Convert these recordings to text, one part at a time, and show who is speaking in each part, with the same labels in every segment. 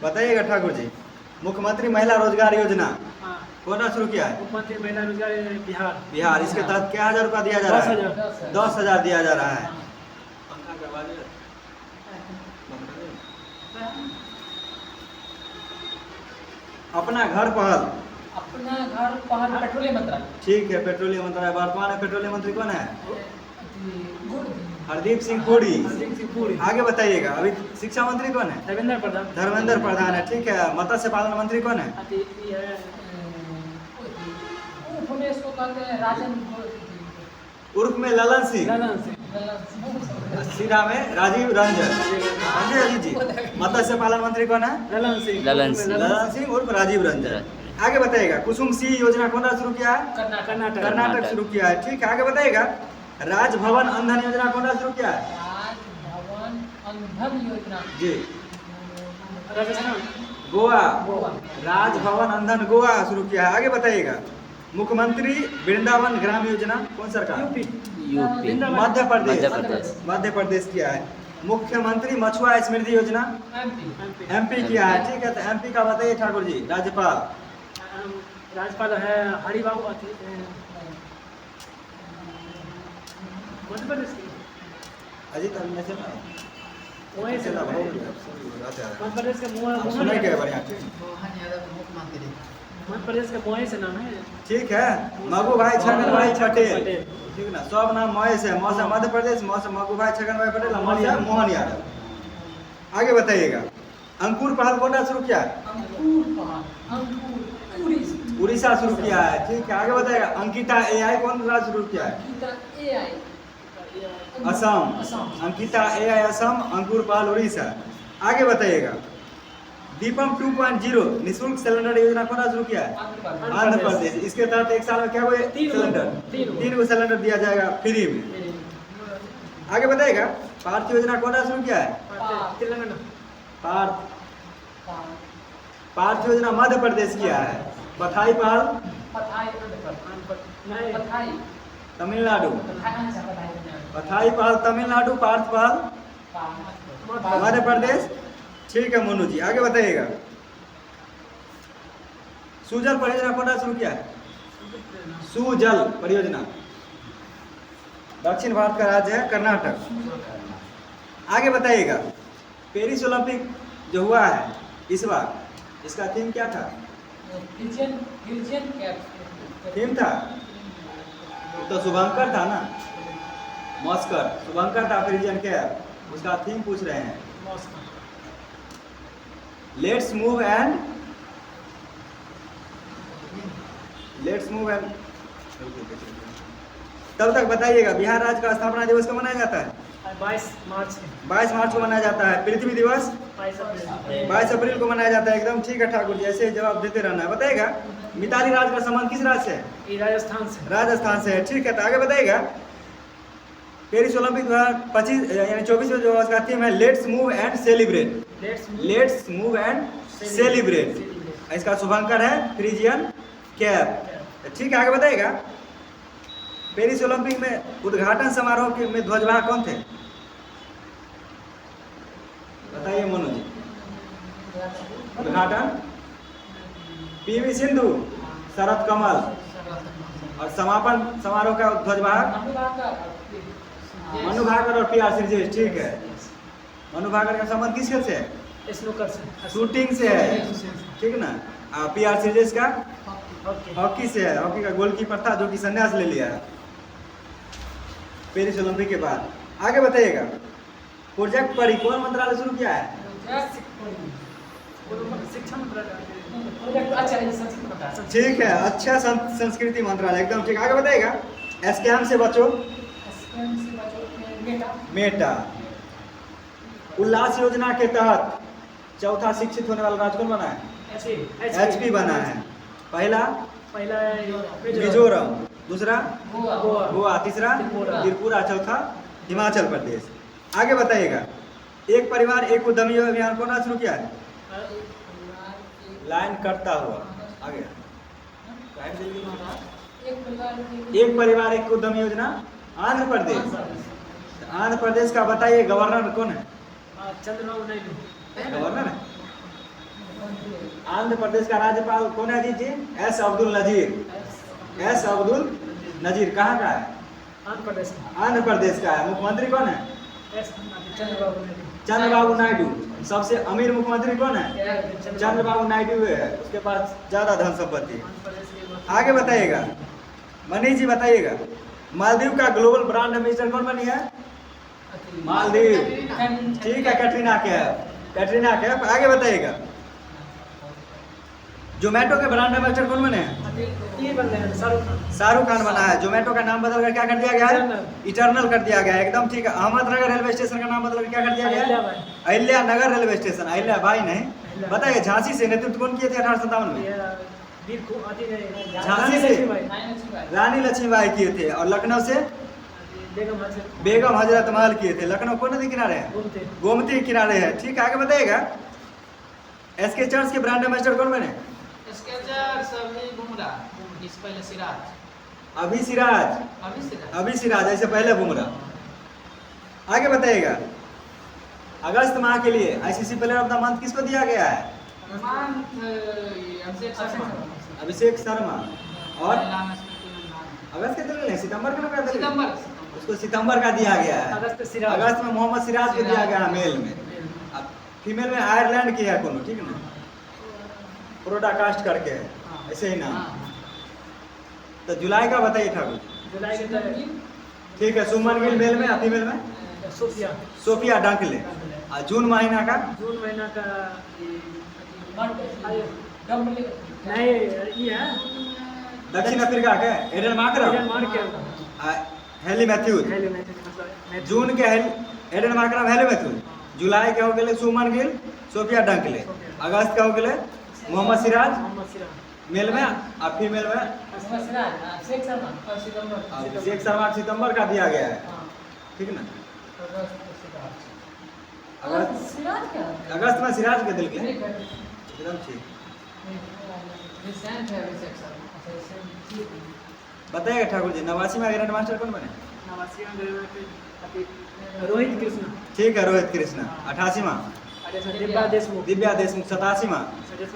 Speaker 1: बताइएगा ठाकुर जी। मुख्यमंत्री महिला रोजगार योजना कौन सा शुरू किया है?
Speaker 2: मुख्यमंत्री महिला रोजगार बिहार।
Speaker 1: बिहार। इसके तहत क्या 1000 रुपया दिया जा रहा है? 10,000 दिया जा रहा है। अपना घर पहल
Speaker 3: पेट्रोलियम मंत्रालय।
Speaker 1: ठीक है, पेट्रोलियम मंत्रालय। वर्तमान में पेट्रोलियम मंत्री कौन है? हरदीप सिंह पुरी। आगे बताइएगा। अभी शिक्षा मंत्री कौन है? धर्मेंद्र प्रधान है। ठीक है। मत्स्य पालन मंत्री कौन है? उर्फ में ललन सिंह। सीधा में राजीव रंजन। समझे अजीत जी? मत्स्य पालन मंत्री कौन है?
Speaker 4: ललन
Speaker 1: सिंह उर्फ राजीव रंजन। आगे बताइएगा। कुसुम सी योजना कौन सा शुरू किया है? कर्नाटक शुरू किया है। ठीक है। आगे बताइएगा। राजभवन अंधन योजना कौन सा शुरू किया है?
Speaker 3: राजभवन अंधन योजना
Speaker 1: जी
Speaker 2: राजस्थान।
Speaker 1: गोवा। राजभवन अंधन गोवा शुरू किया है। आगे बताइएगा। मुख्यमंत्री वृंदावन ग्राम योजना कौन सरकार?
Speaker 4: यूपी
Speaker 1: मध्य प्रदेश किया है। मुख्यमंत्री मछुआ स्मृति योजना एमपी किया है। ठीक है। तो एमपी का बताइए ठाकुर जी।
Speaker 2: राज्यपाल है हरिबाबू मध्य प्रदेश की।
Speaker 1: अजीत
Speaker 2: वहीं से मध्य प्रदेश के
Speaker 1: सुने के बढ़िया।
Speaker 2: मध्य प्रदेश के मोहे से नाम है।
Speaker 1: ठीक है। मगू भाई छगन भाई पटेल। ठीक ना। सब नाम मोहे से। मौसम मध्य प्रदेश, मौसम मगू भाई छगन भाई पटेल, मौसम मोहन यादव। आगे बताइएगा। अंकुर पहल कौन सा शुरू किया है? उड़ीसा शुरू किया है। ठीक है। आगे बताइएगा। अंकिता AI कौन सा शुरू किया है? असम। अंकिता AI असम, अंकुर पाल उड़ीसा। आगे बताइएगा। दीपम 2.0 निःशुल्क सिलेंडर योजना कौन सा शुरू किया है? आंध्र प्रदेश। इसके तहत एक साल में क्या हुए? 3 सिलेंडर दिया जाएगा फ्री में। आगे बताइएगा। पार्थ योजना कौन सा शुरू किया है?
Speaker 2: तेलंगाना।
Speaker 1: पार्थ योजना मध्य प्रदेश किया है। पथाई पहल तमिलनाडु। पथाई पहल तमिलनाडु, पार्थ पहल मध्य प्रदेश। ठीक है मोनू जी। आगे बताइएगा। सुजल परियोजना कौन सा शुरू किया है? सुजल परियोजना दक्षिण भारत का राज्य है कर्नाटक। आगे बताइएगा। पेरिस ओलंपिक जो हुआ है इस बार, इसका थीम क्या था? थीम था तो शुभंकर था ना। मॉस्कर शुभंकर था। Friesian cap. उसका थीम पूछ रहे हैं। लेट्स मूव एंड तब तक बताइएगा। बिहार राज्य का स्थापना दिवस कब मनाया जाता है?
Speaker 2: 22
Speaker 1: मार्च को मनाया जाता है। पृथ्वी दिवस 22 अप्रैल को मनाया जाता है। एकदम ठीक है ठाकुर जी। ऐसे जवाब देते रहना है। बताइएगा। मिताली राज का संबंध किस राज्य से है? राजस्थान से है। ठीक है। तो आगे बताइएगा। पेरिस ओलंपिक 2025 यानी 24 में जो उसका थीम है लेट्स मूव एंड सेलिब्रेट। इसका शुभंकर है फ्रीजियन कैप। ठीक है। आगे बताइएगा। पेरिस ओलंपिक में उद्घाटन समारोह में ध्वजवाहक कौन थे? बताइए मोनू जी। उद्घाटन PV सिंधु, शरद कमल। और समापन समारोह का ध्वजवाहक मनु भाकर और PR श्रीजेश। ठीक है। मनु भाकर का संबंध किसके से है? शूटिंग से है। ठीक ना। PR श्रीजेश का हॉकी से है। हॉकी का गोलकीपर था जो कि संन्यास ले लिया है पेरिस ओलंपिक के बाद। आगे बताइएगा। प्रोजेक्ट परी कौन मंत्रालय शुरू किया है?
Speaker 2: शिक्षा मंत्रालय।
Speaker 1: ठीक है। अच्छा संस्कृति मंत्रालय। एकदम ठीक। आगे बताइएगा। स्कैम से बचो मेटा। उल्लास योजना के तहत चौथा शिक्षित होने वाला राज्य कौन बना है? HP बना है। पहला मिजोरम, दूसरा गोवा, तीसरा त्रिपुरा, चौथा हिमाचल प्रदेश। आगे बताइएगा। एक परिवार एक उद्यमी अभियान कौन सा शुरू किया है? लाइन कटता हुआ। आगे। एक परिवार एक उद्यमी योजना आंध्र प्रदेश। आंध्र प्रदेश का बताइए गवर्नर कौन है?
Speaker 2: चंद्रबाबू नायडू
Speaker 1: गवर्नर है। आंध्र प्रदेश का राज्यपाल कौन है जी? एस अब्दुल नजीर। एस अब्दुल नजीर कहाँ का है?
Speaker 2: आंध्र प्रदेश में।
Speaker 1: आंध्र प्रदेश का है। मुख्यमंत्री कौन है?
Speaker 2: चंद्रबाबू नायडू।
Speaker 1: चंद्रबाबू नायडू। सबसे अमीर मुख्यमंत्री कौन है? चंद्रबाबू नायडू है। उसके पास ज्यादा धन संपत्ति। आगे बताइएगा, मनीष जी बताइएगा, मालदीव का ग्लोबल ब्रांड एम्बेसडर कौन बनी है? मालदीव। ठीक है, कैटरीना कैफ। कैटरीना कैफ। आगे बताइएगा, जोमेटो के ब्रांड एम्बेसडर कौन बने हैं?
Speaker 2: ये बन रहे हैं शाहरुख खान।
Speaker 1: शाहरुख खान बना है। जोमेटो का नाम बदलकर क्या कर दिया गया है?
Speaker 2: इटरनल।
Speaker 1: इटरनल कर दिया गया है। एकदम ठीक है। अहमदनगर रेलवे स्टेशन का नाम बदलकर क्या कर दिया गया है?
Speaker 2: अहिल्याबाई।
Speaker 1: अहिल्या नगर रेलवे स्टेशन। अहिल्या बाई नहीं। बताइए, झांसी से नेतृत्व कौन किए थे 1857 में?
Speaker 2: ये वीर को आदि ने
Speaker 1: झांसी से रानी लक्ष्मीबाई किए थे। और लखनऊ से
Speaker 2: बेगम हजरत
Speaker 1: बेगम हजरत महल किए थे। लखनऊ कौन नदी किनारे है?
Speaker 2: घूमते।
Speaker 1: गोमती किनारे है। ठीक है, आगे बताइएगा, एसके चर्च के ब्रांड एम्बेसडर कौन बने? अभी सिराज। अभी सिराज, ऐसे पहले बुमराह। आगे बताइएगा, अगस्त माह के लिए ICC player of the month किसको दिया गया है? अभिषेक शर्मा। और अगस्त के दिल नहीं, सितंबर के ना दिल, उसको सितंबर का दिया गया है। अगस्त में मोहम्मद सिराज को दिया गया है मेल में। अब फीमेल में आयरलैंड की है कोनो, ठीक है ना, प्रोडाकास्ट करके है, ऐसे ही नाम। तो जुलाई का बताइए ठाकुर।
Speaker 2: जुलाई के
Speaker 1: ठीक है, सुमन गिल मेल में, फीमेल में
Speaker 2: सोफिया।
Speaker 1: Sophia Dunkley. और जून महीना का
Speaker 2: जून महीना का
Speaker 3: नहीं
Speaker 2: नहीं ये है
Speaker 1: दक्षिण अफ्रीका के एडन मार्करम। Hayley Matthews. जून के एडन मार्करम, हेली मैथ्यूज। जुलाई के हो गए सुमन गिल, सोफिया डंकले। अगस्त के हो गए मोहम्मद सिराज
Speaker 2: मोहम्मद सिराज
Speaker 1: मेल में, और फीमेल में
Speaker 3: अभिषेक शर्मा
Speaker 1: अभिषेक शर्मा सितंबर का दिया गया है, ठीक है ना। अगस्त में सिराज के दिल के एकदम ठीक। बताइएगा ठाकुर जी, 89 में ग्रैंड मास्टर कौन बने?
Speaker 2: रोहित कृष्णा।
Speaker 1: ठीक है, रोहित कृष्णा। 88वां
Speaker 2: दिव्या देशमुख।
Speaker 1: दिव्या देशमुख। 87वां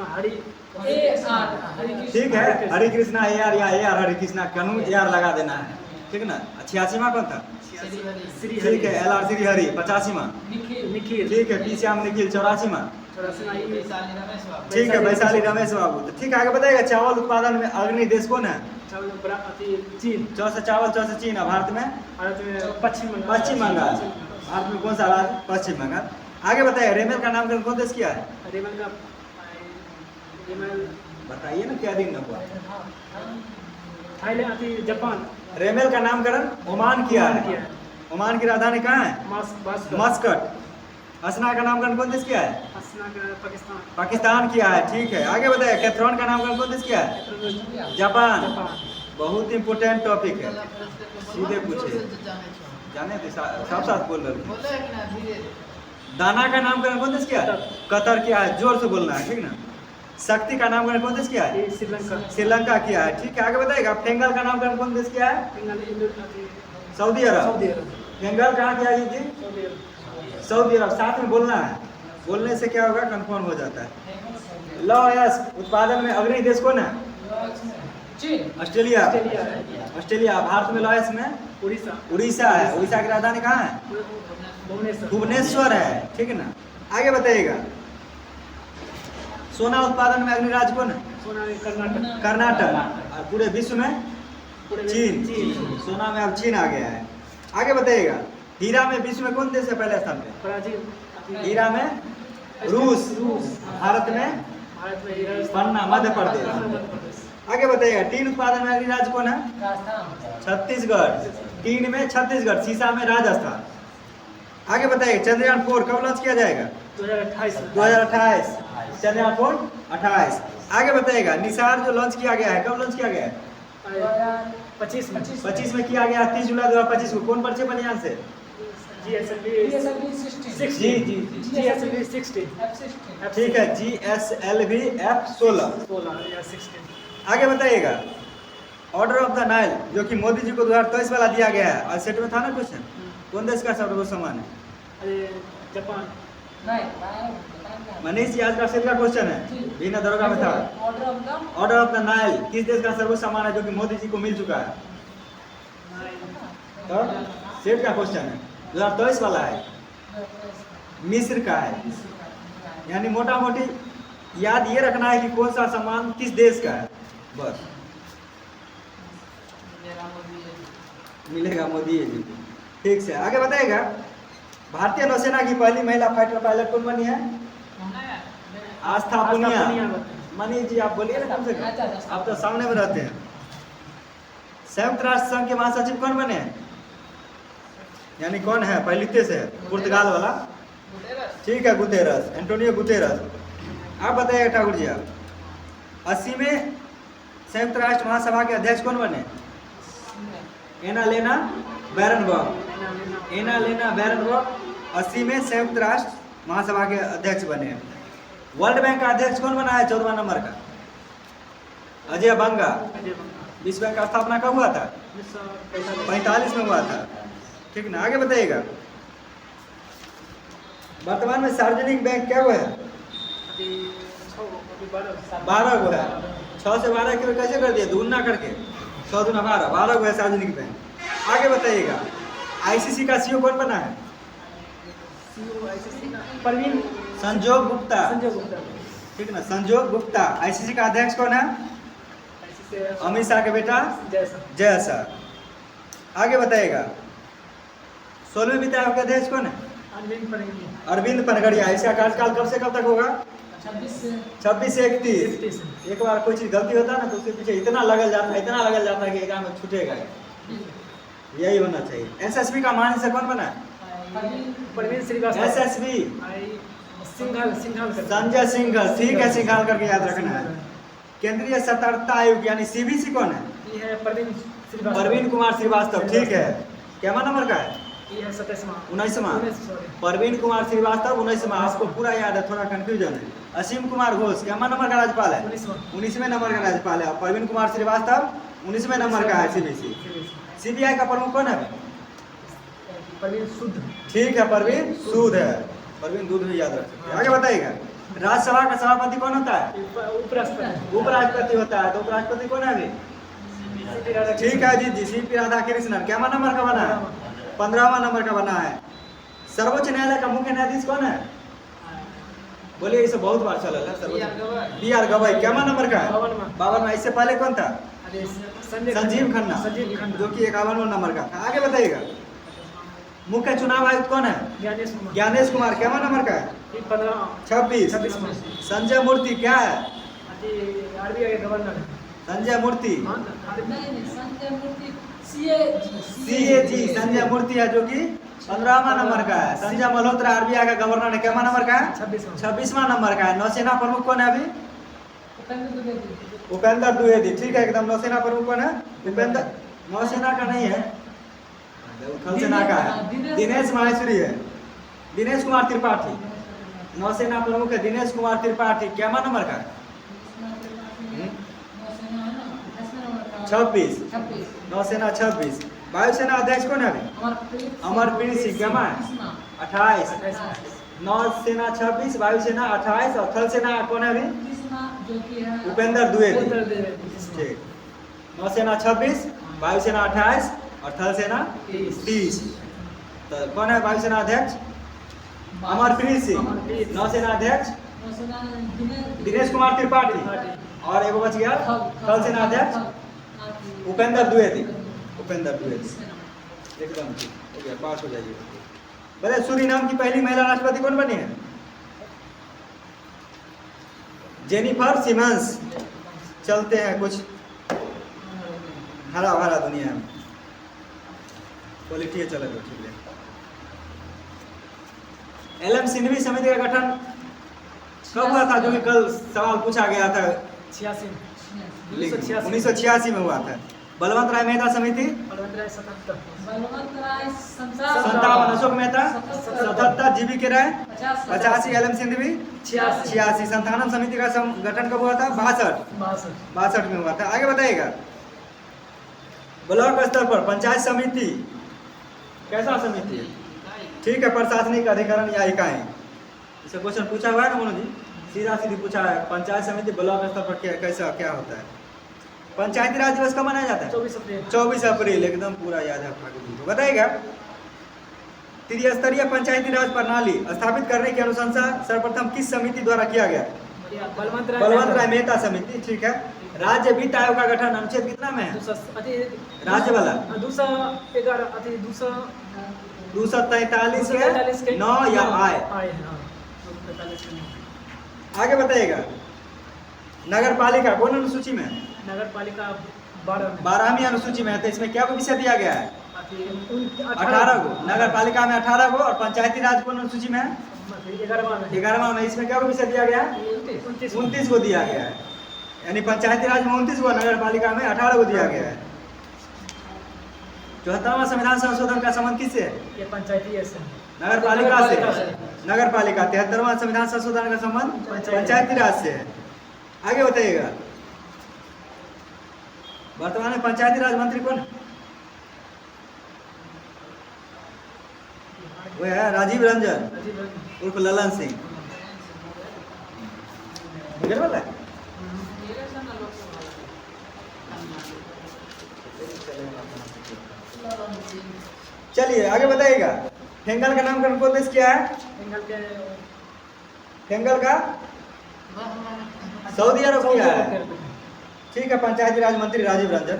Speaker 2: हरी
Speaker 1: ठीक है, हरि कृष्णा AR या AR हरि कृष्णा कनू AR लगा देना है, ठीक है ना। 86वां कौन था? ठीक है, LR श्री हरि। 85वां
Speaker 2: निखिल।
Speaker 1: ठीक है, पी श्याम निखिल। 84वां ठीक है, वैशाली रमेश बाबू। तो ठीक है, आगे बताइएगा, चावल उत्पादन में अग्रणी देश कौन है?
Speaker 2: चीन।
Speaker 1: चौथा चावल, चौथा चीन। भारत में
Speaker 2: पश्चिम
Speaker 1: बंगाल। भारत में कौन सा राज्य? पश्चिम बंगाल। आगे बताइए, रेमेल का नामकरण कौन देश किया है? बताइए ना, क्या दिन हुआ?
Speaker 2: थाईलैंड। जापान।
Speaker 1: रेमेल का नामकरण ओमान किया है। ओमान की राजधानी कहाँ है? मस्कट। हसना का नामकरण कौन देश किया है?
Speaker 2: पाकिस्तान।
Speaker 1: पाकिस्तान किया है। ठीक है, आगे बताइए, कैथरॉन का नामकरण कौन देश किया है? जापान। बहुत इंपोर्टेंट टॉपिक है, सीधे पूछे, जाने थे, साफ साफ बोल रहे थे। दाना का नामकरण कौन देश किया है? कतर किया है। जोर से बोलना है, ठीक ना। शक्ति का नामकरण कौन देश किया है? श्रीलंका किया है। ठीक है, आगे बताइएगा, फेंगल का नामकरण कौन देश किया है? सऊदी अरब। फेंगल कहाँ किया जी? सऊदी अरब। साथ में बोलना है, बोलने से क्या होगा, कंफर्म हो जाता है। लॉयस उत्पादन में अग्रणी देश कौन है? ऑस्ट्रेलिया। ऑस्ट्रेलिया। भारत में लॉयस में उड़ीसा है। उड़ीसा की राजधानी कहाँ है? भुवनेश्वर है, ठीक है ना। आगे बताइएगा, सोना उत्पादन में अग्रणी राज्य कौन है? कर्नाटक। और पूरे विश्व में चीन। सोना में अब चीन आ गया है। आगे बताइएगा, हीरा में विश्व में कौन देश है पहले स्थान पे? हीरा में रूस। भारत में पन्ना, मध्य प्रदेश। आगे बताइएगा, टीन उत्पादन में अग्रणी राज्य कौन है? छत्तीसगढ़। टीन में छत्तीसगढ़, शीशा में राजस्थान। आगे बताइए, चंद्रयान 4 कब लॉन्च किया जाएगा? 2028। चंद्रयान 4 28। आगे बताइएगा, निसार जो लॉन्च किया गया है, कब लॉन्च किया गया है? 25 में किया गया, 30 जुलाई 2025 को। कौन प्रक्षेपण यान से?
Speaker 2: GSLV 60।
Speaker 1: ठीक है, GSLV F-16। आगे बताइएगा, ऑर्डर ऑफ द नाइल जो कि मोदी जी को 2023 वाला दिया गया है, और सेट में था ना क्वेश्चन, कौन देश का सर्वोच्च सम्मान है?
Speaker 2: जापान।
Speaker 3: नहीं बताएं
Speaker 1: मनीष जी आज का सेट का क्वेश्चन है, बिना दरोगा में था।
Speaker 3: Order of the
Speaker 1: order of the Nile किस देश का सर्वोच्च सम्मान है जो कि मोदी जी को मिल चुका है? तो सेट का क्वेश्चन है, 2023 वाला है, मिस्र का है। यानी मोटा मोटी याद ये रखना है कि कौन सा सम्मान किस देश का है, बस मिलेगा मोदी जी को। ठीक से आगे बताएगा। भारतीय नौसेना की पहली महिला फाइटर पायलट कौन बनी है? आस्था पुनिया। मनीष जी आप बोलिए ना कम से कम, आप तो सामने में रहते हैं। संयुक्त राष्ट्र संघ के महासचिव कौन बने हैं? यानी कौन है? पहले से पुर्तगाल वाला, ठीक है, गुतेरस, एंटोनियो गुतेरस। आप बताइए ठाकुर जी, आप 80वें संयुक्त राष्ट्र महासभा के अध्यक्ष कौन बने? एनालेना बैरनबर्ग। एनालेना बैरनबर्ग 80वें संयुक्त राष्ट्र महासभा के अध्यक्ष बने। वर्ल्ड बैंक का अध्यक्ष कौन बना है 14वां नंबर का? अजय बंगा। विश्व बैंक का स्थापना कब हुआ था? 45 में हुआ था, ठीक ना। आगे बताइएगा। वर्तमान में सार्वजनिक बैंक क्या हुआ है? 12 हुआ है। 6 से 12 के कैसे कर दिए? दूना करके 6 दूना 12 हुआ है सार्वजनिक बैंक। आगे बताइएगा। आईसीसी का सीईओ कौन बना है?
Speaker 2: परवीन
Speaker 1: संजोग गुप्ता,
Speaker 2: संजय गुप्ता।
Speaker 1: ठीक ना, संजोग गुप्ता। आईसीसी का अध्यक्ष कौन है? अमित शाह के बेटा जय शाह। आगे बताइएगा। 16वें वित्त आयोग के अध्यक्ष कौन है? अरविंद पनगड़िया। इसका कार्यकाल कब से कब तक होगा? 26 से 31। एक बार कोई चीज गलती होता है ना तो उसके पीछे इतना लगल जाता है कि एग्जाम में छूटेगा, यही होना चाहिए। एसएसबी का महानिदेशक कौन बना है?
Speaker 2: परवीन श्रीवास्तव।
Speaker 1: एसएसबी
Speaker 2: सिंघल
Speaker 1: संजय सिंघल, ठीक है, सिंघल करके याद रखना है। केंद्रीय सतर्कता आयोग यानी सीबीसी कौन है?
Speaker 2: ये है
Speaker 1: परवीन कुमार श्रीवास्तव, ठीक है। क्या नंबर का है?
Speaker 2: ये है
Speaker 1: 19वां। परवीन कुमार श्रीवास्तव 19वां। आपको पूरा याद है, थोड़ा कंफ्यूजन है। असीम कुमार घोष क्या नंबर का राज्यपाल है? 19वें नंबर का राज्यपाल है। परवीन कुमार श्रीवास्तव 19वें नंबर का है सीबीसी। सीबीआई का प्रमुख कौन है?
Speaker 2: परवीन सूद,
Speaker 1: ठीक है, परवीन सूद है। परवीन दूध भी याद रख सकते हैं। आगे बताइएगा। राज्यसभा का सभापति कौन होता है? उपराष्ट्रपति होता है। तो उपराष्ट्रपति कौन है अभी? ठीक है जी, सीपी राधाकृष्णन। क्या नंबर का बना है? 15वां नंबर का बना है। सर्वोच्च न्यायालय का मुख्य न्यायाधीश कौन है? बोलिए, इसे बहुत बार चला है सर्वोच्च। बी आर गवाई। क्या नंबर का है? 52वां। इससे पहले कौन था? संजीव खन्ना, जो कि 51वां नंबर का था। आगे बताइएगा। मुख्य चुनाव आयुक्त कौन है? ज्ञानेश कुमार। क्या नंबर का है? 26। संजय मूर्ति क्या है?
Speaker 2: आरबीआई के गवर्नर।
Speaker 1: संजय मूर्ति
Speaker 3: संजय मूर्ति
Speaker 1: सीएजी संजय मूर्ति है, जो कि 15वां नंबर का है। संजय मल्होत्रा आरबीआई का गवर्नर है। क्या नंबर का है? 26वां नंबर का है। नौसेना प्रमुख कौन है अभी? उपेंद्र द्विवेदी, ठीक है, एकदम। नौसेना प्रमुख कौन है? उपेंद्र। नौसेना का नहीं है, थल सेना का है। दिनेश माहेश्वरी है। दिनेश कुमार त्रिपाठी नौसेना प्रमुख है। दिनेश कुमार त्रिपाठी क्या नंबर का है? 26। नौसेना 26। वायुसेना अध्यक्ष कौन है अभी? अमरप्रीत सिंह। क्या है? 28। नौसेना 26, वायुसेना 28 और थल सेना कौन है अभी? उपेंद्र द्विवेदी, ठीक। नौसेना 26, वायुसेना 28 और थल सेना 30। तो कौन है वायुसेना अध्यक्ष? अमरप्रीत सिंह। नौसेना अध्यक्ष दिनेश कुमार त्रिपाठी। और एक बच गया, थल सेना अध्यक्ष उपेंद्र द्विवेदी। उपेंद्र द्विवेदी एकदम ठीक हो गया, पास हो जाइए। बोले सूरीनाम की पहली महिला राष्ट्रपति कौन बनी है? Jennifer Simmons. चलते हैं कुछ हरा भरा दुनिया में, क्वालिटी चले तो ठीक है। एलएम सिंघवी समिति का गठन कब हुआ था, जो कि कल सवाल पूछा गया था? 1986 में हुआ था। बलवंत राय मेहता समिति 57। अशोक मेहता 77। जीवी के राय 85। एलएम सिंघवी 86। संतानम समिति का गठन कब हुआ था? 62 में हुआ था। आगे बताइएगा। ब्लॉक स्तर पर पंचायत समिति कैसा समिति है? ठीक है, प्रशासनिक अधिकरण या इकाई। इसका क्वेश्चन पूछा हुआ है ना मनोज जी, सीधा सीधी पूछा है, पंचायत समिति ब्लॉक स्तर पर कैसा क्या होता है। पंचायती राज दिवस कब मनाया जाता है?
Speaker 2: 24 अप्रैल।
Speaker 1: 24 अप्रैल, एकदम पूरा याद है आपको। बताइएगा, त्रिस्तरीय पंचायती राज प्रणाली स्थापित करने की अनुशंसा सर्वप्रथम किस समिति द्वारा किया गया?
Speaker 2: बलवंत
Speaker 1: बलवंत राय मेहता समिति, ठीक है। राज्य वित्त आयोग का गठन अनुच्छेद कितना में है? राज्य वाला 243 के 9 या आय। आगे बताइएगा, नगर पालिका कौन अनुसूची में है?
Speaker 2: नगर पालिका 12
Speaker 1: 12वीं अनुसूची में है। तो इसमें क्या विषय दिया गया है? 18 को। नगर पालिका में 18 को, और पंचायती राज कौन अनुसूची में है? 11वां में। इसमें क्या विषय दिया गया है? 29 को दिया गया है। यानी पंचायती राज में 29 को, नगर पालिका में 18 को दिया गया है। 74वां संविधान संशोधन का संबंध किससे है?
Speaker 2: ये पंचायती है सर।
Speaker 1: नगर पालिका से। नगर पालिका 73वां संविधान संशोधन का संबंध पंचायती राज से है। आगे बताइएगा, वर्तमान में पंचायती राज मंत्री कौन है? वो है राजीव रंजन उर्फ ललन सिंह। बिगड़ वाला है? चलिए आगे बताइएगा, हेंगल का नामकरण कौन देश किया है? हेंगल का सऊदी अरब किया है, ठीक है। पंचायती राज मंत्री राजीव रंजन।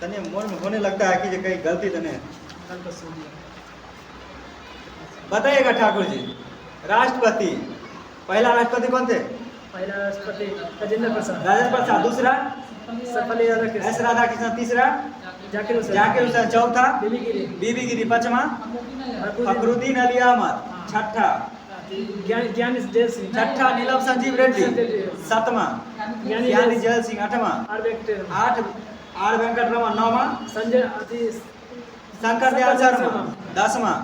Speaker 1: तने मन में होने लगता है कि ये कहीं गलती तो नहीं। बताइएगा ठाकुर जी, राष्ट्रपति, पहला राष्ट्रपति कौन थे?
Speaker 2: पहला राष्ट्रपति राजेंद्र प्रसाद।
Speaker 1: राजेंद्र प्रसाद। दूसरा
Speaker 2: सर्वपल्ली राधाकृष्णन।
Speaker 1: एस राधाकृष्णन। तीसरा
Speaker 2: जाकिर
Speaker 1: हुसैन। चौथा बीबी गिरी। पांचवा फखरुद्दीन अली अहमद। छठा
Speaker 2: ज्ञानी जैल सिंह।
Speaker 1: छठा नीलम संजीव रेड्डी। सातवां ज्ञानी जैल सिंह। आठवां आर वेंकट रमन। नौवां
Speaker 2: संजय
Speaker 1: शंकर दयाल शर्मा। 10वां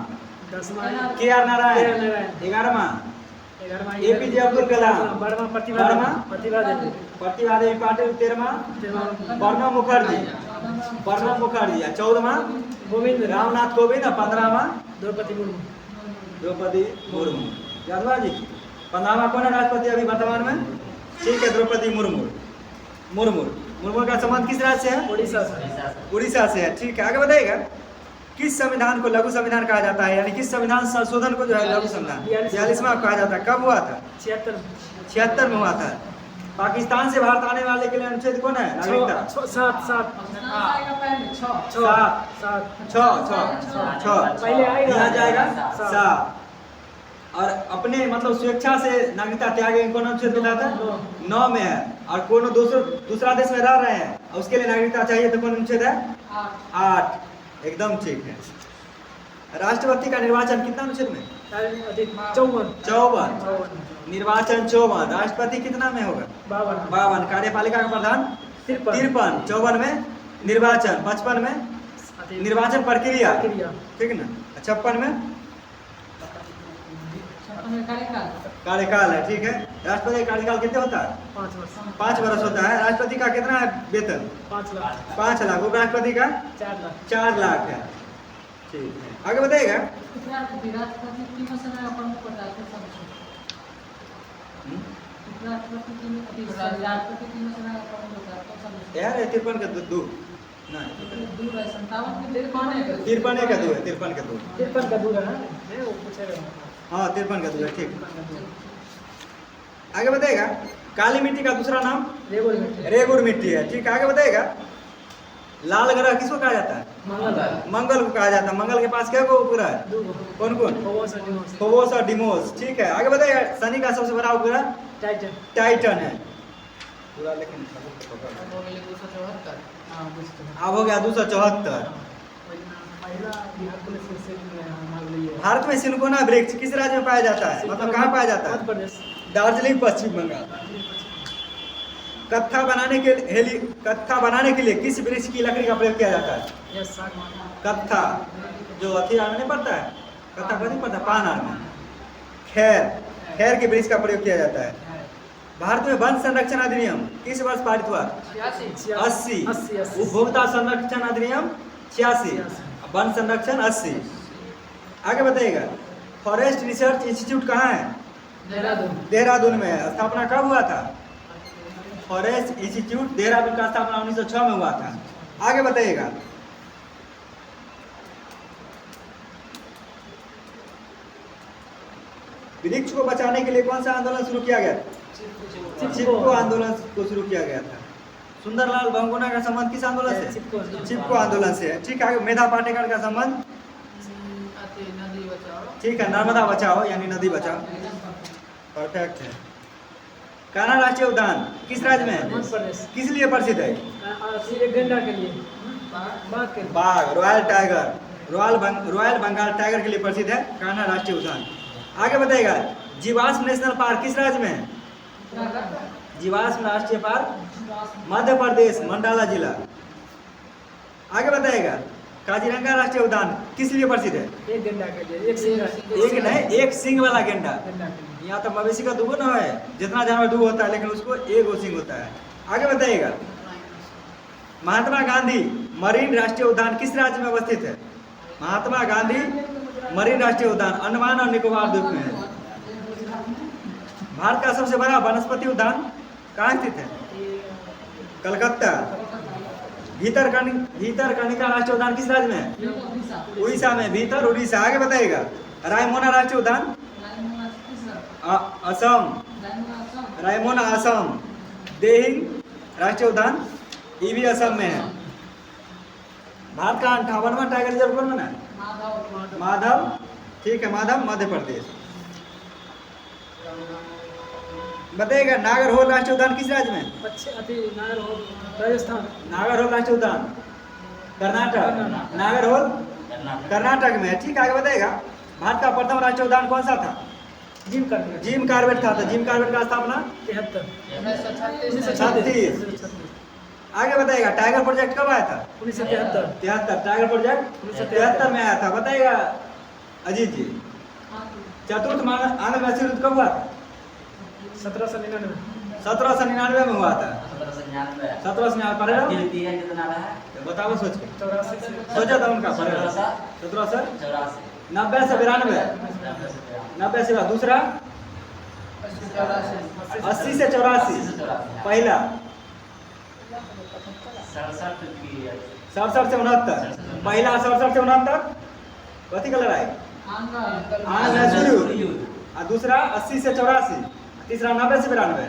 Speaker 1: के आर नारायण। 11वां एपीजे अब्दुल कलाम।
Speaker 2: 12वां
Speaker 1: प्रतिभा देवी पाटिल। 13वां प्रणब मुखर्जी। 14वां
Speaker 2: गोविंद
Speaker 1: रामनाथ कोविंद। 15वां
Speaker 2: द्रौपदी मुर्मू।
Speaker 1: द्रौपदी मुर्मू। यादवा जी 15वां कौन है राष्ट्रपति अभी वर्तमान में? ठीक है, द्रौपदी मुर्मू। मुर्मू का संबंध किस राज्य से है? उड़ीसा से है, ठीक है। आगे बताइएगा, किस संविधान को लघु संविधान कहा जाता है? यानी किस संविधान संशोधन को जो है लघु संविधान 42वां कहा जाता है। कब हुआ था? 76 में हुआ था। पाकिस्तान से भारत आने वाले के लिए अनुच्छेद कौन है? नागरिकता 6
Speaker 2: पहले आएगा
Speaker 1: दिया जाएगा 7। और अपने मतलब स्वेच्छा से नागरिकता त्याग कौन अनुच्छेद मिला था? 9 में है। और कौन दूसरा देश में रह रहे हैं और उसके लिए नागरिकता चाहिए तो कौन अनुच्छेद है? 8। एकदम ठीक है। राष्ट्रपति का निर्वाचन कितना अनुच्छेद में? 54। निर्वाचन 54। राष्ट्रपति कितना में होगा? 52। कार्यपालिका का प्रधान 53। 54 में निर्वाचन। 55 में निर्वाचन प्रक्रिया, ठीक है ना। 56 में कार्यकाल है, ठीक है। राष्ट्रपति का कार्यकाल कितने होता है? 5 वर्ष होता है। राष्ट्रपति का कितना है वेतन? 5 लाख। उपराष्ट्रपति का 4 लाख है, ठीक है। आगे बताइएगा, यार 53 का 2 53 का 2 है। 53 का 2 हाँ 53 का 2 है, ठीक। आगे बताइएगा, काली मिट्टी का दूसरा नाम रेगुड़ मिट्टी है, ठीक है। आगे बताइएगा, लाल ग्रह किसको कहा जाता है? मंगल को कहा जाता है। मंगल के पास क्या को उपग्रह है? कौन कौन? फोबोस और डिमोस, ठीक है। आगे बताइएगा, शनि का सबसे बड़ा उपग्रह टाइटन है। पूरा लेकिन अब हो गया 274। भारत में सिनकोना वृक्ष किस राज्य में पाया जाता है? मतलब कहाँ पाया जाता है? दार्जिलिंग, पश्चिम बंगाल। कत्था बनाने के लिए किस वृक्ष की लकड़ी का प्रयोग किया जाता है? कत्था जो अथी आम नहीं पड़ता है, कत्था नहीं पड़ता, पान आम में खैर के वृक्ष का प्रयोग किया जाता है। भारत में वन संरक्षण अधिनियम किस वर्ष पारित हुआ? 80। उपभोक्ता संरक्षण अधिनियम 86, वन संरक्षण 80। आगे बताइएगा, फॉरेस्ट रिसर्च इंस्टीट्यूट कहाँ है?
Speaker 2: देहरादून।
Speaker 1: देहरादून में है। स्थापना कब हुआ था? फॉरेस्ट इंस्टीट्यूट देहरादून का स्थापना 1906 में हुआ था। आगे बताइएगा। वृक्ष को बचाने के लिए कौन सा आंदोलन शुरू किया गया? चिपको आंदोलन को शुरू किया गया था। सुंदरलाल बहुगुणा का संबंध किस आंदोलन से? चिपको आंदोलन से है। ठीक है। मेधा पाटेकर का संबंध?
Speaker 3: नदी बचाओ।
Speaker 1: ठीक है, नर्मदा बचाओ यानी नदी बचाओ। परफेक्ट है। कान्हा राष्ट्रीय उद्यान किस राज्य में है?
Speaker 2: मध्य प्रदेश।
Speaker 1: किस लिए प्रसिद्ध है?
Speaker 2: एक गंडा के लिए, बाघ के लिए।
Speaker 1: बाघ, royal tiger, royal Bengal tiger के लिए प्रसिद्ध है कान्हा राष्ट्रीय उद्यान। आगे बताइएगा। जीवाश्म नेशनल पार्क किस राज्य में है? जीवाश्म राष्ट्रीय पार्क मध्य प्रदेश, मंडाला जिला। आगे बताइएगा। काजीरंगा राष्ट्रीय उद्यान किस लिए प्रसिद्ध है?
Speaker 2: एक गंडा के लिए, एक सिंह।
Speaker 1: एक नहीं, एक सिंग वाला गेंडा।
Speaker 2: गंडा के लिए।
Speaker 1: यहाँ तो मवेशी का दुगो ना है, जितना जानवर दुगो होता है लेकिन उसको एक गो सिंग होता है। आगे बताइएगा। महात्मा गांधी मरीन राष्ट्रीय उद्यान किस राज्य में अवस्थित है? महात्मा गांधी मरीन राष्ट्रीय उद्यान अंडमान और निकोबार द्वीप में है। भारत का सबसे बड़ा वनस्पति उद्यान कहाँ स्थित है? कलकत्ता। भीतरकनिका राष्ट्रीय उद्यान किस राज्य में है? उड़ीसा में। भीतर उड़ीसा। आगे बताइएगा। रायमोना राष्ट्रीय उद्यान असम। रायमोना असम। देहिंग राष्ट्रीय उद्यान ये भी असम में है। भारत का 58वां टाइगर रिजर्व कौन बना है? माधव। ठीक है, माधव मध्य प्रदेश। बताइएगा। नागरहोल राष्ट्रीय उद्यान किस राज्य में?
Speaker 2: राजस्थान।
Speaker 1: नागरहोल राष्ट्रीय उद्यान कर्नाटक। नागरहोल कर्नाटक में है। ठीक है, आगे बताइएगा। भारत का प्रथम राष्ट्रीय उद्यान कौन सा था?
Speaker 2: Jim Corbett.
Speaker 1: जिम कार्बेट था। जिम कार्बेट का स्थापना
Speaker 2: 73।
Speaker 1: 1936। आगे बताइएगा। टाइगर प्रोजेक्ट कब आया था?
Speaker 2: 1973।
Speaker 1: 73। टाइगर प्रोजेक्ट 1973 में आया था। बताइएगा अजीत जी। चतुर्थ आंग्ल मैसूर युद्ध कब हुआ था?
Speaker 2: 1799।
Speaker 1: 1799 में हुआ था। 1799 पढ़े
Speaker 4: कितना रहा है?
Speaker 1: बताओ सोच के।
Speaker 2: 84 से।
Speaker 1: सोचा था उनका पढ़े 17 से 90 से 92। 90 से दूसरा 80 से 84। पहला
Speaker 4: 67 की
Speaker 1: 67 से 69। पहला 67 से 69 कथी का लड़ाई? आंग्ल मैसूर युद्ध। और दूसरा 80 से 84। तीसरा 90 से 92।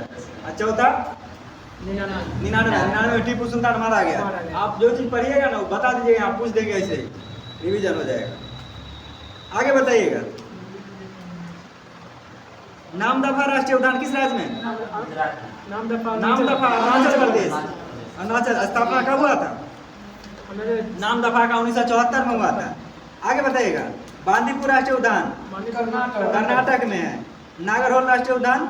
Speaker 1: और चौथा 99 में टीपू सुल्तान मारा गया। आप जो चीज पढ़िएगा ना वो बता दीजिएगा, आप पूछ देंगे, ऐसे ही रिवीजन हो जाएगा। आगे बताइएगा। नामदफा राष्ट्रीय उद्यान किस राज्य में? नामदफा अरुणाचल प्रदेश। अरुणाचल। स्थापना कब हुआ था? नामदफा का 1974 में हुआ था। आगे बताइएगा। बांदीपुर राष्ट्रीय उद्यान कर्नाटक में है। नागरहोल राष्ट्रीय उद्यान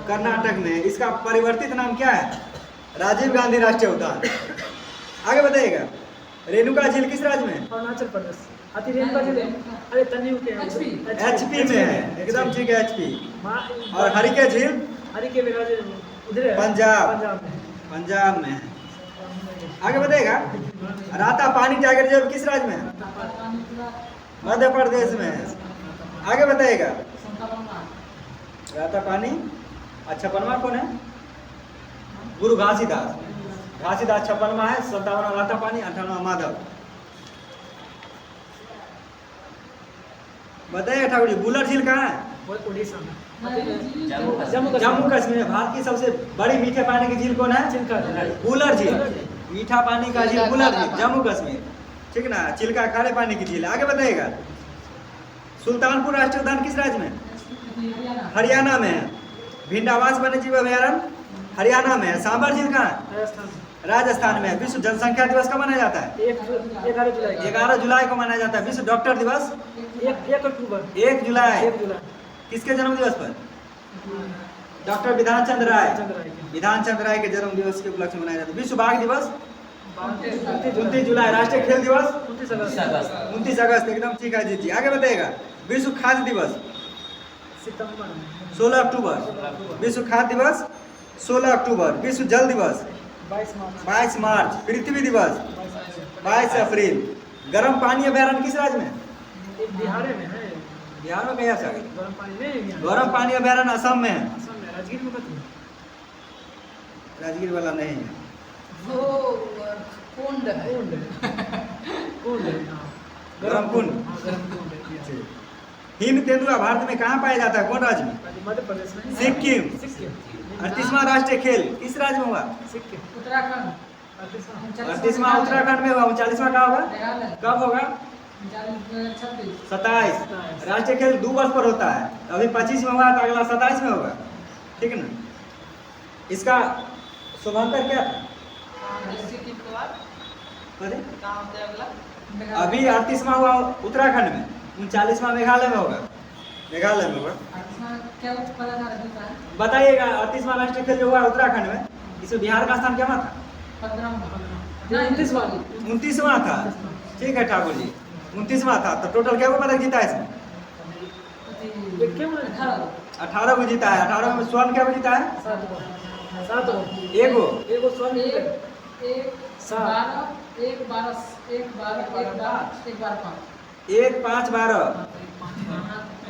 Speaker 1: कर्नाटक में है। इसका परिवर्तित नाम क्या है? राजीव गांधी राष्ट्रीय उद्यान। आगे बताइएगा। रेणुका झील किस राज्य में?
Speaker 2: अरुणाचल प्रदेश। रेणुका झील अरे तन्नी के
Speaker 1: एचपी में है। एकदम ठीक है, एचपी। और हरिके झील
Speaker 2: हरिके उधर है,
Speaker 1: पंजाब। पंजाब में है। आगे बताइएगा। राता पानी टाइगर रिजर्व किस राज्य में है? मध्य प्रदेश में है। आगे बताइएगा। राता पानी। अच्छा, 56वां कौन है? गुरु घासीदास। घासीदास 56वां है। 57वां राता पानी, 58वां माधव। बताइए ठाकुर जी, बुलर झील कहाँ है?
Speaker 2: उड़ीसा में।
Speaker 1: जम्मू कश्मीर में। भारत की सबसे बड़ी मीठे पानी की झील कौन है? बुलर झील। मीठा पानी का झील बुलर झील, जम्मू कश्मीर। ठीक ना। चिल्का खारे पानी की झील। आगे बताइएगा। सुल्तानपुर राष्ट्रीय उद्यान किस राज्य में? हरियाणा में है। भिंडावास वन्यजीव अभयारण्य हरियाणा में है। सांबर झील कहाँ है? राजस्थान में है। विश्व जनसंख्या दिवस कब मनाया जाता है? 11 जुलाई को मनाया जाता है। विश्व डॉक्टर दिवस
Speaker 2: 1 अक्टूबर।
Speaker 1: 1 जुलाई।
Speaker 2: 1 जुलाई।
Speaker 1: किसके जन्म दिवस पर? डॉक्टर विधान चंद्र राय। विधान चंद्र राय के जन्म दिवस के उपलक्ष्य में मनाया जाता है। विश्व बाघ दिवस 29 जुलाई। राष्ट्रीय खेल दिवस 29 अगस्त। एकदम ठीक है जी। आगे बताइएगा। विश्व खाद्य दिवस
Speaker 2: सितंबर
Speaker 1: 16 अक्टूबर। विश्व खाद्य दिवस 16 अक्टूबर। विश्व जल दिवस 22 मार्च। पृथ्वी दिवस 22 अप्रैल। गर्म पानी अभयारण्य किस राज्य में?
Speaker 2: बिहार में है।
Speaker 1: बिहार में कहीं आ गई?
Speaker 2: गरम पानी नहीं है यहाँ।
Speaker 1: गरम पानी अभ्यारण्य असम में है,
Speaker 2: असम में राजगीर में कथी?
Speaker 1: राजगीर वाला नहीं है।
Speaker 3: वो कुंड है।
Speaker 2: कुंड है। कुंड है, हाँ।
Speaker 1: गरम कुंड।
Speaker 2: हाँ, गरम कुंड है बिहार।
Speaker 1: ठीक। हिम तेंदुआ भारत में कहाँ पाया जाता है, कौन राज्य में?
Speaker 2: मध्य प्रदेश में।
Speaker 1: सिक्किम।
Speaker 2: सिक्किम।
Speaker 1: 38वां राष्ट्रीय खेल किस राज्य में हुआ?
Speaker 2: सिक्किम।
Speaker 3: उत्तराखंड।
Speaker 1: 38वां उत्तराखंड में हुआ। 39वां कहाँ होगा?
Speaker 3: मेघालय।
Speaker 1: कब होगा?
Speaker 3: 26।
Speaker 1: 27। राष्ट्रीय खेल 2 वर्ष पर होता है, अभी 25 में हुआ तो अगला 27 में होगा, ठीक है ना। इसका शुभांकर क्या था?
Speaker 3: सिक्किम के बाद
Speaker 1: अरे
Speaker 3: कहाँ होता है अगला?
Speaker 1: अभी 38वां हुआ उत्तराखंड में, 39वां मेघालय में होगा, मेघालय में होगा।
Speaker 3: क्या पता था?
Speaker 1: बताइएगा 38वां राष्ट्रीय खेल जो हुआ उत्तराखंड में, इसमें बिहार का स्थान क्या था? 29वां था। ठीक है ठाकुर जी, 29वां था। तो टोटल क्या पदक जीता है इसमें? 18 को जीता है। 18 में स्वर्ण क्या को जीता है?
Speaker 2: 7
Speaker 1: एगो।
Speaker 2: एगो स्वर्ण
Speaker 3: एक
Speaker 2: एक
Speaker 1: 1 5 12,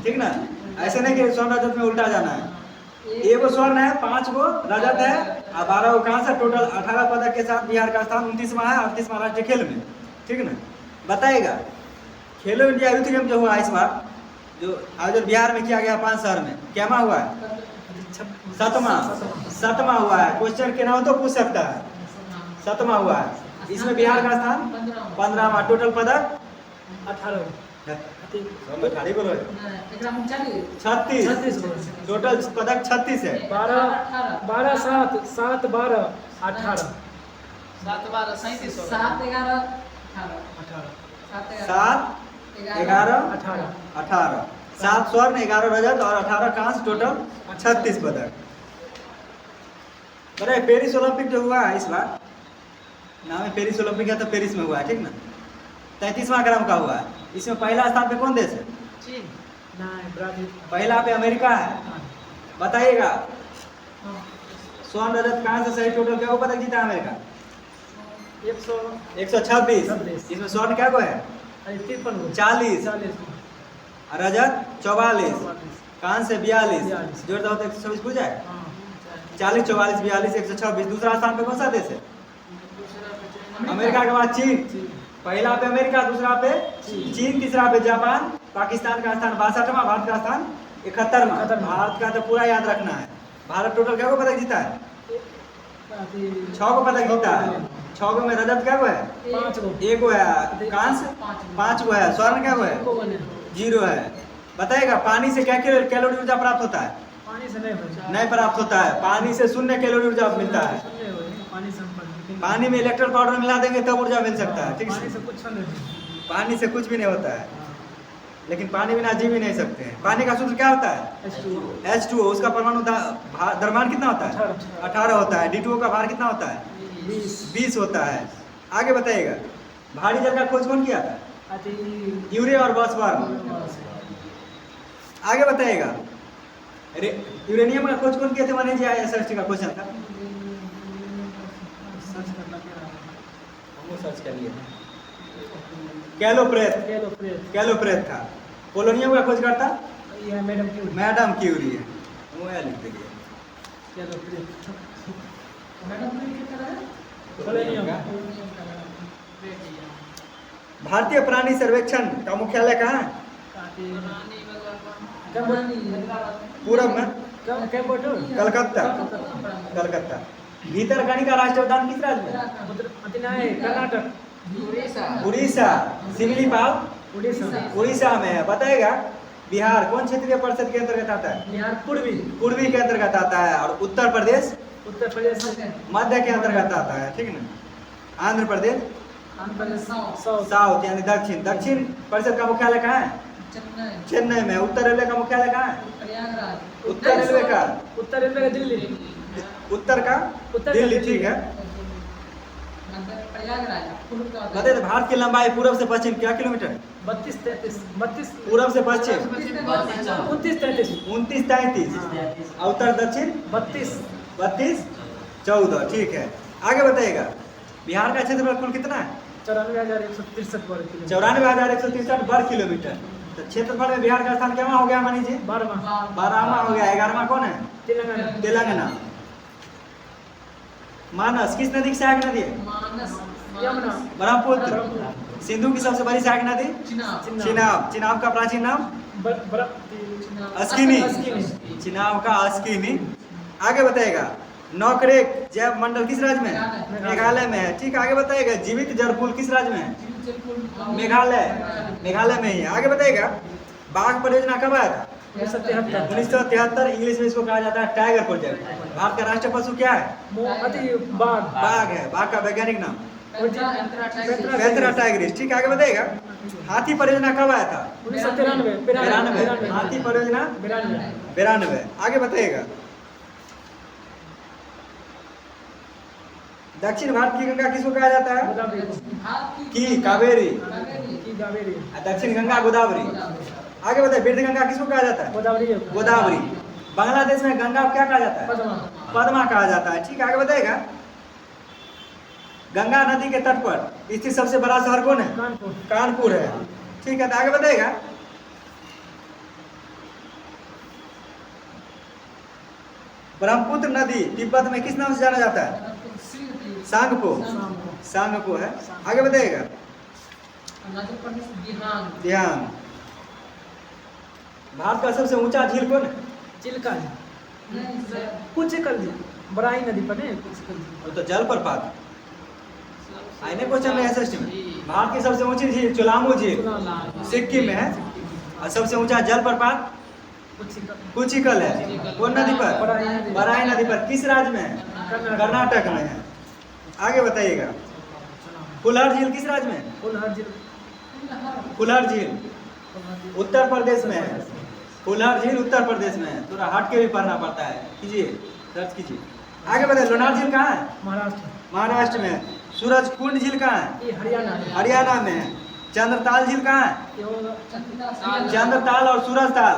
Speaker 1: ठीक ना। ऐसे नहीं कि स्वर्ण रजत में उल्टा जाना है। एगो स्वर्ण है, 5 गो रजत है और 12 गो कांस्य, टोटल 18 पदक के साथ बिहार का स्थान 29वां है 38वां राष्ट्रीय खेल में, ठीक ना। बताइएगा खेलो इंडिया यूथ गेम जो हुआ इस बार, जो आयोजन बिहार में किया गया 5 शहर में, क्या हुआ है? 7वां हुआ है। क्वेश्चन के ना हो तो पूछ सकता है। 7वां हुआ है। इसमें बिहार का स्थान 15वां। टोटल पदक
Speaker 2: 18
Speaker 1: बोलो 36। टोटल पदक 36 है।
Speaker 2: 12 7 7 12 18
Speaker 3: 7 12 37 7 11 18
Speaker 1: 7 11 18 7 स्वर्ण 11 रजत और 18 कांस्य, टोटल 36 पदक। अरे पेरिस ओलंपिक जो हुआ है इस बार, नाम है पेरिस ओलंपिक है तो पेरिस में हुआ है, ठीक ना। 33वां क्रम का हुआ है। इसमें पहला स्थान पे कौन देश है?
Speaker 3: चीन।
Speaker 2: नहीं, ब्राजील।
Speaker 1: पहला पे अमेरिका है। बताइएगा स्वर्ण रजत कांस्य सही टोटल क्या पदक जीता है अमेरिका? 126। इसमें स्वर्ण क्या को है? 40, रजत 44, कांस्य 42, जोड़ दो तो 126 पूछ जाए। 40 44 42 126। दूसरा स्थान पे कौन सा देश है? अमेरिका के बाद चीन। पहला पे अमेरिका, दूसरा पे चीन, तीसरा पे जापान। पाकिस्तान का स्थान 62वां, भारत का स्थान 71वां। भारत का तो पूरा याद रखना है। भारत टोटल क्या को पदक जीता है? 6 को पदक जीता है। 6 को में रजत क्या को है? 1 को है। कांस्य 5 को है। स्वर्ण क्या को है? 0 है। बताइएगा पानी से क्या कैलोरी ऊर्जा प्राप्त होता है?
Speaker 2: पानी से नहीं
Speaker 1: प्राप्त होता है। पानी से 0 कैलोरी ऊर्जा मिलता है। पानी में इलेक्ट्रॉन पाउडर मिला देंगे तब ऊर्जा मिल सकता है, ठीक है। पानी से कुछ भी नहीं होता है, लेकिन पानी बिना जी भी नहीं सकते हैं। पानी का सूत्र क्या होता है? H2O। उसका परमाणु द्रव्यमान कितना होता है? 18 होता है। D2O का भार कितना होता है? 20 होता है। आगे बताइएगा भारी जल का खोज कौन किया था? यूरिया और बॉस्फोरस। आगे बताइएगा यूरेनियम का खोज कौन किए थे? माने जी SST का क्वेश्चन था, सर्च कर लिए। कैलोप्रेथ था। पोलोनियम का खोज करता मैडम क्यूरी है, वो लिख दीजिए। भारतीय प्राणी सर्वेक्षण का मुख्यालय कहाँ है? पूरब में कलकत्ता। भीतरकनिका राष्ट्रीय उद्यान किस राज्य में?
Speaker 2: कर्नाटक।
Speaker 1: उड़ीसा। सिमलीपाल उड़ीसा में है। बताएगा बिहार कौन क्षेत्रीय परिषद के अंतर्गत आता है?
Speaker 2: बिहार
Speaker 1: पूर्वी के अंतर्गत आता है। और उत्तर प्रदेश मध्य के अंतर्गत आता है, ठीक ना। आंध्र प्रदेश साउथ यानी दक्षिण। दक्षिण परिषद का मुख्यालय कहाँ है? चेन्नई में। उत्तर रेलवे का मुख्यालय कहाँ है? उत्तर रेलवे का उत्तर का दिल्ली, ठीक है। बताइए तो भारत की लंबाई पूर्व से पश्चिम क्या किलोमीटर?
Speaker 2: 32
Speaker 1: पूर्व से पश्चिम
Speaker 2: 29
Speaker 1: 33 और उत्तर दक्षिण
Speaker 2: 32
Speaker 1: 14, ठीक है। आगे बताइएगा बिहार का क्षेत्रफल कुल कितना है?
Speaker 2: 94,163 वर्ग किलोमीटर।
Speaker 1: 94,163 वर्ग किलोमीटर। तो क्षेत्रफल में बिहार का स्थान क्या हो गया मनीष जी? 12वां हो गया। 11वां कौन है?
Speaker 2: तेलंगाना।
Speaker 1: तेलंगाना। मानस किस नदी की सहायक नदी है?
Speaker 3: मानस
Speaker 2: यमुना।
Speaker 1: ब्रह्मपुत्र। सिंधु की सबसे बड़ी सहायक नदी?
Speaker 3: चिनाब
Speaker 1: चिनाब। चिनाब का प्राचीन नाम? अस्किनी। चिनाब का अस्किनी। आगे बताएगा नौकरेक जैव मंडल किस राज्य में है? मेघालय में है। ठीक, आगे बताएगा जीवित जलकुल किस राज्य में है? मेघालय। मेघालय में ही है। आगे बताएगा बाघ परियोजना कब आया था? 1973। इंग्लिश में इसको कहा जाता है टाइगर प्रोजेक्ट। भारत का राष्ट्रीय पशु क्या है?
Speaker 2: बाघ।
Speaker 1: बाघ है। बाघ का वैज्ञानिक नाम?
Speaker 3: पैंतरा
Speaker 1: पैंतरा टाइग्रिस। ठीक, आगे बताएगा हाथी परियोजना कब आया था?
Speaker 2: 1993।
Speaker 1: हाथी परियोजना 92। आगे बताइएगा दक्षिण भारत की गंगा किसको कहा जाता है? की कावेरी। दक्षिण गंगा गोदावरी। आगे बताइए वृद्ध गंगा किसको कहा जाता है? गोदावरी। बांग्लादेश में गंगा को क्या कहा जाता है? पद्मा कहा जाता है। ठीक, आगे बताइएगा गंगा नदी के तट पर स्थित सबसे बड़ा शहर कौन है? कानपुर है। ठीक है, तो आगे बताइएगा ब्रह्मपुत्र नदी तिब्बत में किस नाम से जाना जाता है? सांगपो। सांगपो है। आगे बताइएगा ध्यान। भारत का सबसे ऊंचा झील कौन है?
Speaker 2: चिल्का कुचिकल जी बराही नदी पर है कुचिकल जी।
Speaker 1: वो तो जल प्रपात आईने क्वेश्चन में एसएसटी में। भारत की सबसे ऊंची झील चुलामू झील सिक्किम में है। और सबसे ऊंचा जल प्रपात कुचिकल है। कौन नदी पर? बराही नदी पर। किस राज्य में है? कर्नाटक में है। आगे बताइएगा फुलहर झील किस राज्य में है? फुलहर झील उत्तर प्रदेश में है। फुलहर झील उत्तर प्रदेश में है। थोड़ा हट के भी पढ़ना पड़ता है। कीजिए सर्च कीजिए। आगे बताइए लोनार झील कहाँ है? महाराष्ट्र में है। सूरज कुंड झील कहाँ है? हरियाणा में है। चंद्रताल झील कहाँ है? चंद्रताल और सूरज ताल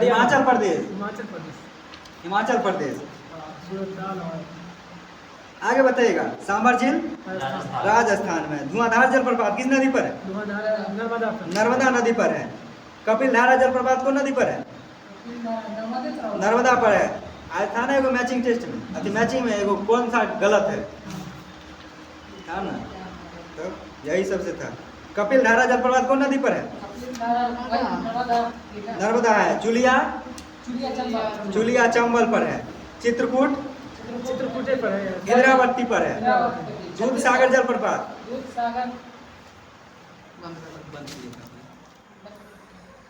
Speaker 1: हिमाचल प्रदेश। हिमाचल प्रदेश। आगे बताइएगा सांबर झील राजस्थान में। धुआंधार जलप्रपात किस नदी पर है? नर्मदा नदी पर है। कपिल धारा जलप्रपात कौन नदी पर है? नर्मदा पर है। आज था ना एगो मैचिंग टेस्ट में अति मैचिंग में एगो कौन सा गलत है था ना, तो यही सबसे था। कपिल धारा जलप्रपात कौन नदी पर है? नर्मदा है। चुलिया चंबल पर है। चित्रकूट
Speaker 2: पर है।
Speaker 1: इंद्रावती पर है। दूध सागर जलप्रपात
Speaker 3: दूध सागर
Speaker 1: बंद